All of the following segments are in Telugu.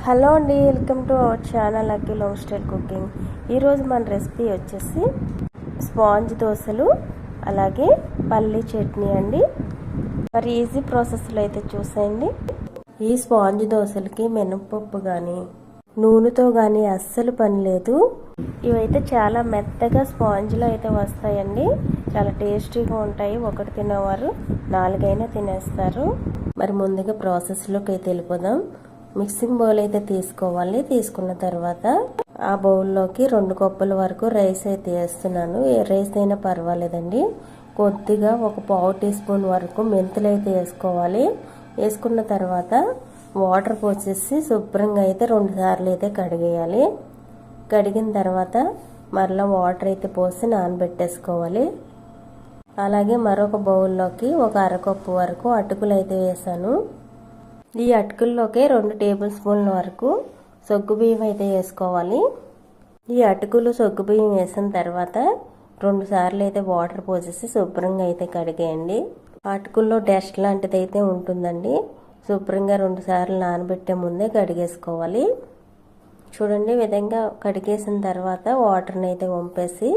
హలో అండి, welcome to our channel Akhil home style cooking. ఈరోజు మన రెసిపీ వచ్చేసి స్పాంజ్ దోశలు అలాగే పల్లీ చట్నీ అండి. మరి ఈజీ ప్రాసెస్లో అయితే చూసేయండి. ఈ స్పాంజ్ దోశలకి మినపప్పు కానీ నూనెతో కానీ అస్సలు పని లేదు. ఇవైతే చాలా మెత్తగా స్పాంజ్లో అయితే వస్తాయండి. చాలా టేస్టీగా ఉంటాయి. ఒకటి తినేవారు 4 అయినా తినేస్తారు. మరి ముందుగా ప్రాసెస్లోకి అయితే వెళ్ళిపోదాం. మిక్సింగ్ బౌల్ అయితే తీసుకోవాలి. తీసుకున్న తర్వాత ఆ బౌల్లోకి 2 కప్పుల వరకు రైస్ అయితే వేస్తున్నాను. ఏ రైస్ అయినా పర్వాలేదండి. కొద్దిగా ఒక పావు టీ స్పూన్ వరకు మెంతులు అయితే వేసుకోవాలి. వేసుకున్న తర్వాత వాటర్ పోసేసి శుభ్రంగా అయితే 2 సార్లు అయితే కడిగేయాలి. కడిగిన తర్వాత మరలా వాటర్ అయితే పోసి నానబెట్టేసుకోవాలి. అలాగే మరొక బౌల్లోకి ఒక అరకప్పు వరకు అటుకులు అయితే వేసాను. ఈ అటుకుల్లోకి 2 టేబుల్ స్పూన్ల వరకు సగ్గుబియ్యం అయితే వేసుకోవాలి. ఈ అటుకులు సగ్గుబియ్యం వేసిన తర్వాత 2 సార్లు అయితే వాటర్ పోసేసి శుభ్రంగా అయితే కడిగేయండి. అటుకుల్లో డస్ట్ లాంటిది అయితే ఉంటుందండి. శుభ్రంగా 2 సార్లు నానబెట్టే ముందే కడిగేసుకోవాలి. చూడండి, ఈ విధంగా కడిగేసిన తర్వాత వాటర్ని అయితే వంపేసి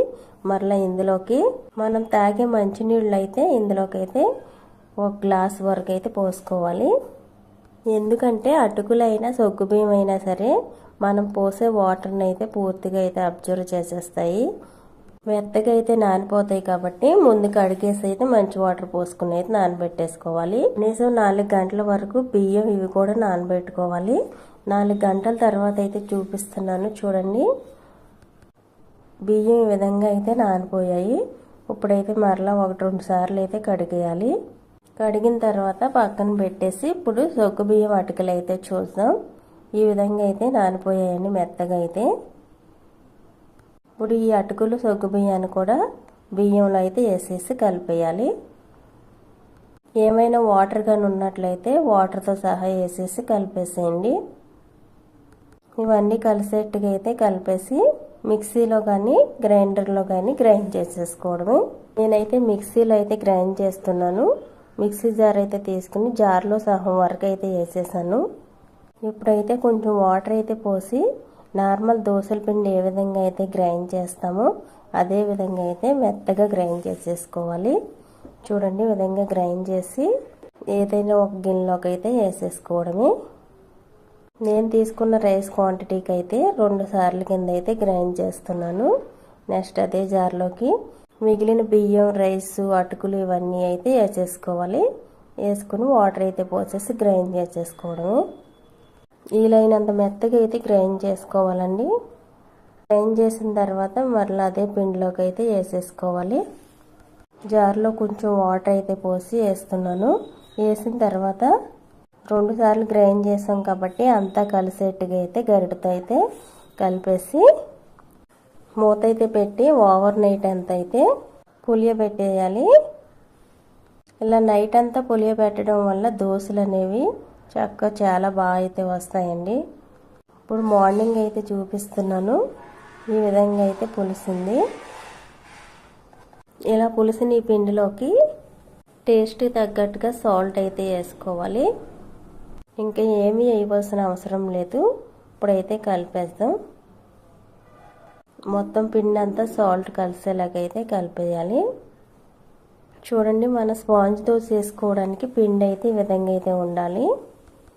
మరలా ఇందులోకి మనం తాగే మంచినీళ్ళు అయితే ఇందులోకి అయితే 1 గ్లాస్ వరకు అయితే పోసుకోవాలి. ఎందుకంటే అటుకులైనా సగ్గుబియ్యం అయినా సరే మనం పోసే వాటర్ని అయితే పూర్తిగా అయితే అబ్జర్వ్ చేసేస్తాయి. మెత్తగా అయితే నానిపోతాయి. కాబట్టి ముందు కడిగేసి అయితే మంచి వాటర్ పోసుకుని అయితే నానబెట్టేసుకోవాలి. కనీసం 4 గంటల వరకు బియ్యం ఇవి కూడా నానబెట్టుకోవాలి. 4 గంటల తర్వాత అయితే చూపిస్తున్నాను. చూడండి, బియ్యం ఈ విధంగా అయితే నానిపోయాయి. ఇప్పుడైతే మరలా 1-2 సార్లు అయితే కడిగేయాలి. కడిగిన తర్వాత పక్కన పెట్టేసి ఇప్పుడు సగ్గుబియ్యం అటుకులు అయితే చూద్దాం. ఈ విధంగా అయితే నానిపోయాయండి మెత్తగా అయితే. ఇప్పుడు ఈ అటుకులు సగ్గుబియ్యాన్ని కూడా బియ్యంలో అయితే వేసేసి కలిపేయాలి. ఏమైనా వాటర్ కానీ ఉన్నట్లయితే వాటర్తో సహా వేసేసి కలిపేసేయండి. ఇవన్నీ కలిసేట్టుగా అయితే కలిపేసి మిక్సీలో కానీ గ్రైండర్లో కానీ గ్రైండ్ చేసేసుకోవడమే. నేనైతే మిక్సీలో అయితే గ్రైండ్ చేస్తున్నాను. మిక్సీ జార్ అయితే తీసుకుని జార్లో సహం వరకు అయితే వేసేసాను. ఇప్పుడైతే కొంచెం వాటర్ అయితే పోసి నార్మల్ దోశల పిండి ఏ విధంగా అయితే గ్రైండ్ చేస్తామో అదే విధంగా అయితే మెత్తగా గ్రైండ్ చేసేసుకోవాలి. చూడండి, ఈ విధంగా గ్రైండ్ చేసి ఏదైనా ఒక గిన్నెలోకి అయితే వేసేసుకోవడమే. నేను తీసుకున్న రైస్ క్వాంటిటీకి అయితే 2 సార్లు కింద అయితే గ్రైండ్ చేస్తున్నాను. నెక్స్ట్ అదే జార్లోకి మిగిలిన బియ్యం, రైస్, అటుకులు ఇవన్నీ అయితే వేసేసుకోవాలి. వేసుకుని వాటర్ అయితే పోసేసి గ్రైండ్ చేసేసుకోవడము. వీలైనంత మెత్తగా అయితే గ్రైండ్ చేసుకోవాలండి. గ్రైండ్ చేసిన తర్వాత మరలా అదే పిండిలోకి అయితే వేసేసుకోవాలి. జార్లో కొంచెం వాటర్ అయితే పోసి వేస్తున్నాను. వేసిన తర్వాత 2 సార్లు గ్రైండ్ చేసాం కాబట్టి అంతా కలిసేట్టుగా అయితే గరిటతో అయితే కలిపేసి మూత అయితే పెట్టి ఓవర్ నైట్ అంతా అయితే పులియబెట్టేయాలి. ఇలా నైట్ అంతా పులియబెట్టడం వల్ల దోశలు అనేవి చక్కగా చాలా బాగా అయితే వస్తాయండి. ఇప్పుడు మార్నింగ్ అయితే చూపిస్తున్నాను. ఈ విధంగా అయితే పులిసింది. ఇలా పులిసిన ఈ పిండిలోకి టేస్ట్కి తగ్గట్టుగా సాల్ట్ అయితే వేసుకోవాలి. ఇంకా ఏమీ వేయవలసిన అవసరం లేదు. ఇప్పుడైతే కలిపేద్దాం. మొత్తం పిండి అంతా సాల్ట్ కలిసేలాగైతే కలిపేయాలి. చూడండి, మన స్పాంజ్ దోశ వేసుకోవడానికి పిండి అయితే ఈ విధంగా అయితే ఉండాలి.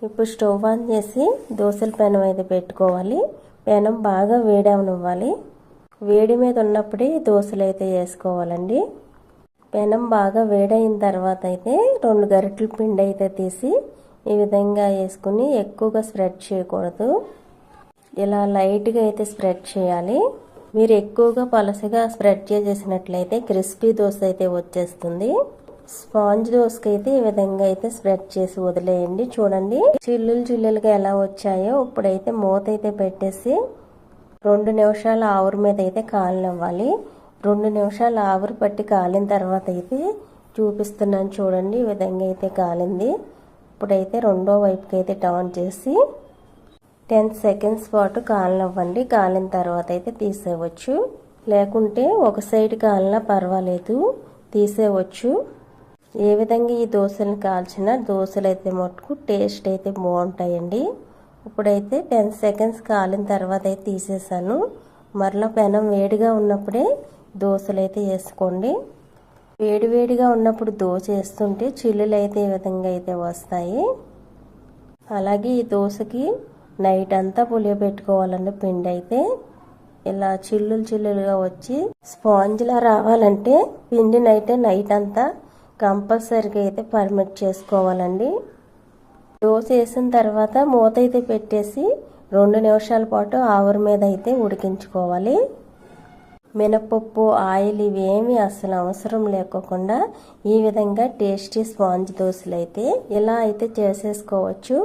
ఇప్పుడు స్టవ్ ఆన్ చేసి దోశల పెనం అయితే పెట్టుకోవాలి. పెనం బాగా వేడవనివ్వాలి. వేడి మీద ఉన్నప్పుడే దోశలు అయితే వేసుకోవాలండి. పెనం బాగా వేడైన తర్వాత అయితే 2 గరిటెల పిండి అయితే తీసి ఈ విధంగా వేసుకుని ఎక్కువగా స్ప్రెడ్ చేయకూడదు. ఇలా లైట్గా అయితే స్ప్రెడ్ చేయాలి. మీరు ఎక్కువగా పలసగా స్ప్రెడ్ చేసేసినట్లయితే క్రిస్పీ దోశ అయితే వచ్చేస్తుంది. స్పాంజ్ దోశకి అయితే ఈ విధంగా అయితే స్ప్రెడ్ చేసి వదిలేయండి. చూడండి, చిల్లులుగా ఎలా వచ్చాయో. ఇప్పుడైతే మూత అయితే పెట్టేసి 2 నిమిషాలు ఆవిరి మీద అయితే కాలనివ్వాలి. 2 నిమిషాలు ఆవిరి పట్టి కాలిన తర్వాత అయితే చూపిస్తున్నాను. చూడండి, ఈ విధంగా అయితే కాలింది. ఇప్పుడైతే రెండో వైపుకి అయితే టర్న్ చేసి 10 సెకండ్స్ పాటు కాలనివ్వండి. కాలిన తర్వాత అయితే తీసేయవచ్చు. లేకుంటే ఒక సైడ్ కాలినా పర్వాలేదు, తీసేయవచ్చు. ఏ విధంగా ఈ దోశలను కాల్చినా దోశలు అయితే మటుకు టేస్ట్ అయితే బాగుంటాయండి. ఇప్పుడైతే 10 సెకండ్స్ కాలిన తర్వాత అయితే తీసేసాను. మరలా పెనం వేడిగా ఉన్నప్పుడే దోశలు అయితే వేసుకోండి. వేడివేడిగా ఉన్నప్పుడు దోశ వేస్తుంటే చిల్లులు అయితే ఈ విధంగా అయితే వస్తాయి. అలాగే ఈ దోశకి నైట్ అంతా పులియబెట్టుకోవాలండి. పిండి అయితే ఇలా చిల్లులుగా వచ్చి స్పాంజ్లా రావాలంటే పిండిని అయితే నైట్ అంతా కంపల్సరీగా అయితే పర్మిట్ చేసుకోవాలండి. దోశ వేసిన తర్వాత మూత అయితే పెట్టేసి 2 నిమిషాల పాటు ఆవిరి మీద అయితే ఉడికించుకోవాలి. మినపప్పు, ఆయిల్ ఇవేమీ అసలు అవసరం లేకోకుండా ఈ విధంగా టేస్టీ స్పాంజ్ దోశలు అయితే ఇలా అయితే చేసేసుకోవచ్చు.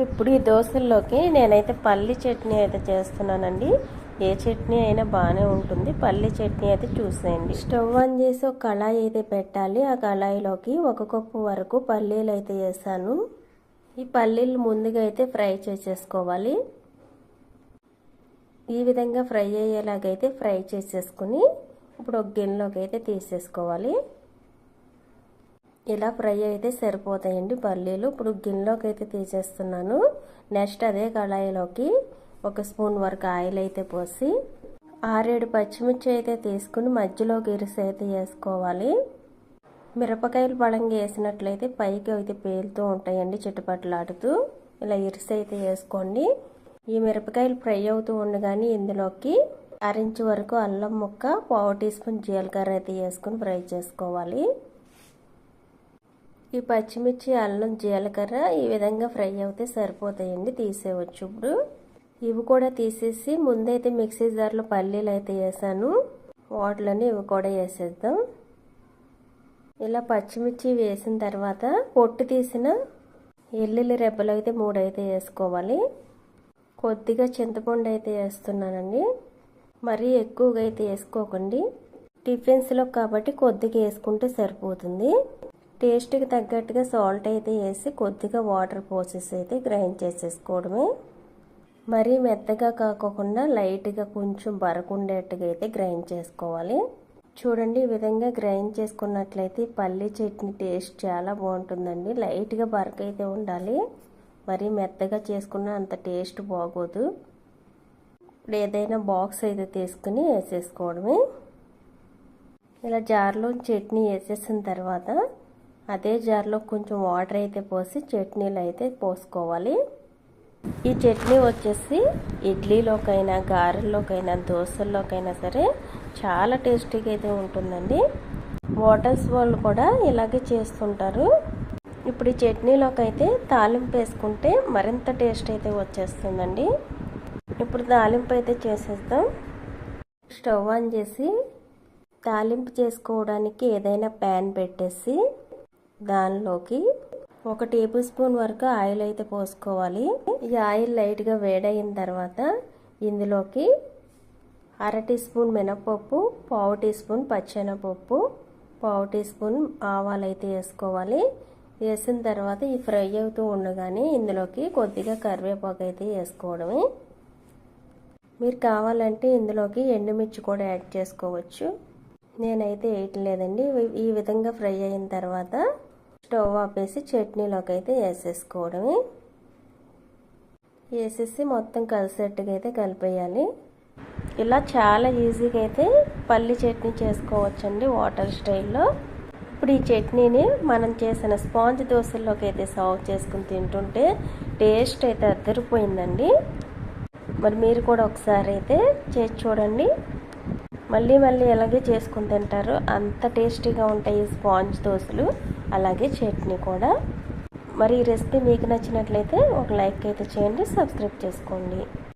ఇప్పుడు ఈ దోశల్లోకి నేనైతే పల్లి చట్నీ అయితే చేస్తున్నానండి. ఏ చట్నీ అయినా బాగానే ఉంటుంది. పల్లి చట్నీ అయితే చూసేయండి. స్టవ్ ఆన్ చేసి ఒక కళాయి అయితే పెట్టాలి. ఆ కళాయిలోకి 1 కప్పు వరకు పల్లీలు అయితే వేసాను. ఈ పల్లీలు ముందుగా అయితే ఫ్రై చేసేసుకోవాలి. ఈ విధంగా ఫ్రై అయ్యేలాగైతే ఫ్రై చేసేసుకుని ఇప్పుడు ఒక గిన్నెలోకి అయితే తీసేసుకోవాలి. ఇలా ఫ్రై అయితే సరిపోతాయండి పల్లీలు. ఇప్పుడు గిన్నెలోకి అయితే తీసేస్తున్నాను. నెక్స్ట్ అదే కళాయిలోకి 1 స్పూన్ వరకు ఆయిల్ అయితే పోసి 6-7 పచ్చిమిర్చి అయితే తీసుకుని మధ్యలోకి ఇరిసి అయితే వేసుకోవాలి. మిరపకాయలు బలంగా వేసినట్లయితే పైకి అయితే పేలుతూ ఉంటాయండి చిటపట్లాడుతూ. ఇలా ఇరిసి అయితే వేసుకోండి. ఈ మిరపకాయలు ఫ్రై అవుతూ ఉండగానే ఇందులోకి 1/2 ఇంచు వరకు అల్లం ముక్క, 1/4 టీ స్పూన్ జీలకర్ర అయితే వేసుకుని ఫ్రై చేసుకోవాలి. ఈ పచ్చిమిర్చి, అల్లం, జీలకర్ర ఈ విధంగా ఫ్రై అవుతే సరిపోతాయండి. తీసేయవచ్చు. ఇప్పుడు ఇవి కూడా తీసేసి ముందైతే మిక్సీ జార్లో పల్లీలు అయితే వేసాను. వాటిలోనే ఇవి కూడా వేసేద్దాం. ఇలా పచ్చిమిర్చి వేసిన తర్వాత పొట్టు తీసిన ఎల్లుల్లి రెబ్బలు అయితే 3 అయితే వేసుకోవాలి. కొద్దిగా చింతపండు అయితే వేస్తున్నానండి. మరీ ఎక్కువగా అయితే వేసుకోకండి. టిఫిన్స్లో కాబట్టి కొద్దిగా వేసుకుంటే సరిపోతుంది. టేస్ట్కి తగ్గట్టుగా సాల్ట్ అయితే వేసి కొద్దిగా వాటర్ పోసేసి అయితే గ్రైండ్ చేసేసుకోవడమే. మరీ మెత్తగా కాకుండా లైట్గా కొంచెం బరకుండేట్టుగా అయితే గ్రైండ్ చేసుకోవాలి. చూడండి, ఈ విధంగా గ్రైండ్ చేసుకున్నట్లయితే పల్లి చట్నీ టేస్ట్ చాలా బాగుంటుందండి. లైట్గా బరక అయితే ఉండాలి. మరీ మెత్తగా చేసుకున్న అంత టేస్ట్ బాగోదు. ఇప్పుడు ఏదైనా బాక్స్ అయితే తీసుకుని వేసేసుకోవడమే. ఇలా జార్లో చట్నీ వేసేసిన తర్వాత అదే జార్లో కొంచెం వాటర్ అయితే పోసి చట్నీలు అయితే పోసుకోవాలి. ఈ చట్నీ వచ్చేసి ఇడ్లీలోకైనా, గారెల్లోకైనా, దోశల్లోకైనా సరే చాలా టేస్టీగా అయితే ఉంటుందండి. హోటల్స్ వాళ్ళు కూడా ఇలాగే చేస్తుంటారు. ఇప్పుడు ఈ చట్నీలోకి అయితే తాలింపు వేసుకుంటే మరింత టేస్ట్ అయితే వచ్చేస్తుందండి. ఇప్పుడు తాలింపు అయితే చేసేద్దాం. స్టవ్ ఆన్ చేసి తాలింపు చేసుకోవడానికి ఏదైనా ప్యాన్ పెట్టేసి దానిలోకి 1 టేబుల్ స్పూన్ వరకు ఆయిల్ అయితే పోసుకోవాలి. ఈ ఆయిల్ లైట్గా వేడైన తర్వాత ఇందులోకి 1/2 టీ స్పూన్ మినపప్పు, 1/4 టీ స్పూన్ పచ్చెనపప్పు, 1/4 టీ స్పూన్ ఆవాలు అయితే వేసుకోవాలి. వేసిన తర్వాత ఈ ఫ్రై అవుతూ ఉండగానే ఇందులోకి కొద్దిగా కరివేపాకు అయితే వేసుకోవడమే. మీరు కావాలంటే ఇందులోకి ఎండుమిర్చి కూడా యాడ్ చేసుకోవచ్చు. నేనైతే వేయట్లేదండి. ఈ విధంగా ఫ్రై అయిన తర్వాత స్టవ్ ఆపేసి చట్నీలోకి అయితే వేసేసుకోవడమే. వేసేసి మొత్తం కలిసేట్టుగా అయితే కలిపేయాలి. ఇలా చాలా ఈజీగా అయితే పల్లి చట్నీ చేసుకోవచ్చండి హోటల్ స్టైల్లో. ఇప్పుడు ఈ చట్నీని మనం చేసిన స్పాంజ్ దోశల్లోకి అయితే సర్వ్ చేసుకుని తింటుంటే టేస్ట్ అయితే అద్దరిపోయిందండి. మరి మీరు కూడా ఒకసారి అయితే చేసి చూడండి. మళ్ళీ ఎలాగే చేసుకుని తింటారు. అంత టేస్టీగా ఉంటాయి ఈ స్పాంజ్ దోశలు, అలాగే చట్నీ కూడా. మరి ఈ రెసిపీ మీకు నచ్చినట్లయితే ఒక లైక్ అయితే చేయండి, సబ్స్క్రైబ్ చేసుకోండి.